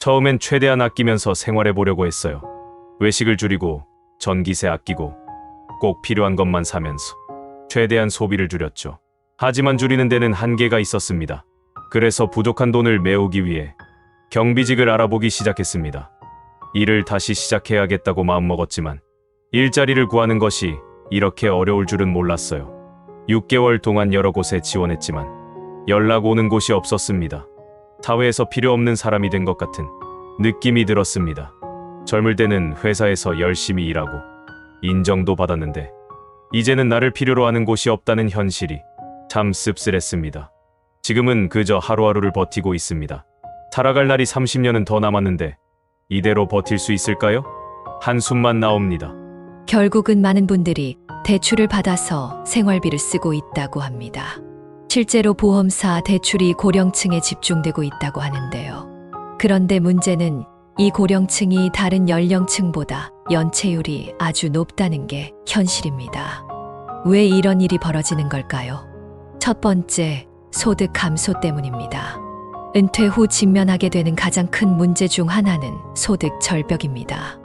처음엔 최대한 아끼면서 생활해 보려고 했어요. 외식을 줄이고 전기세 아끼고 꼭 필요한 것만 사면서 최대한 소비를 줄였죠. 하지만 줄이는 데는 한계가 있었습니다. 그래서 부족한 돈을 메우기 위해 경비직을 알아보기 시작했습니다. 일을 다시 시작해야겠다고 마음먹었지만 일자리를 구하는 것이 이렇게 어려울 줄은 몰랐어요. 6개월 동안 여러 곳에 지원했지만 연락 오는 곳이 없었습니다. 사회에서 필요 없는 사람이 된 것 같은 느낌이 들었습니다. 젊을 때는 회사에서 열심히 일하고 인정도 받았는데 이제는 나를 필요로 하는 곳이 없다는 현실이 참 씁쓸했습니다. 지금은 그저 하루하루를 버티고 있습니다. 살아갈 날이 30년은 더 남았는데 이대로 버틸 수 있을까요? 한숨만 나옵니다. 결국은 많은 분들이 대출을 받아서 생활비를 쓰고 있다고 합니다. 실제로 보험사 대출이 고령층에 집중되고 있다고 하는데요. 그런데 문제는 이 고령층이 다른 연령층보다 연체율이 아주 높다는 게 현실입니다. 왜 이런 일이 벌어지는 걸까요? 첫 번째, 소득 감소 때문입니다. 은퇴 후 직면하게 되는 가장 큰 문제 중 하나는 소득 절벽입니다.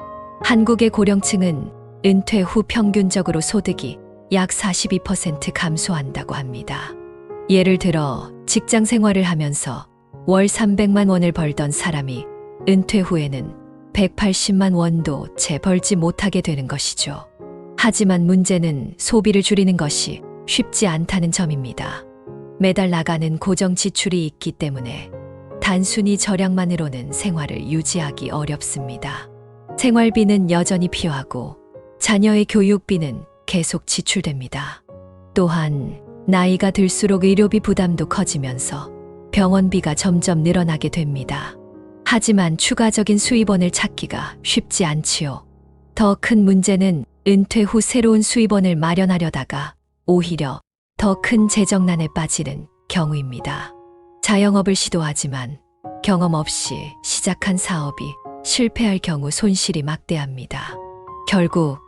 한국의 고령층은 은퇴 후 평균적으로 소득이 약 42% 감소한다고 합니다. 예를 들어 직장 생활을 하면서 월 300만 원을 벌던 사람이 은퇴 후에는 180만 원도 채 벌지 못하게 되는 것이죠. 하지만 문제는 소비를 줄이는 것이 쉽지 않다는 점입니다. 매달 나가는 고정 지출이 있기 때문에 단순히 절약만으로는 생활을 유지하기 어렵습니다. 생활비는 여전히 필요하고 자녀의 교육비는 계속 지출됩니다. 또한 나이가 들수록 의료비 부담도 커지면서 병원비가 점점 늘어나게 됩니다. 하지만 추가적인 수입원을 찾기가 쉽지 않지요. 더 큰 문제는 은퇴 후 새로운 수입원을 마련하려다가 오히려 더 큰 재정난에 빠지는 경우입니다. 자영업을 시도하지만 경험 없이 시작한 사업이 실패할 경우 손실이 막대합니다. 결국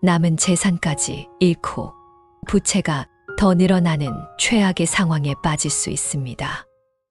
남은 재산까지 잃고 부채가 더 늘어나는 최악의 상황에 빠질 수 있습니다.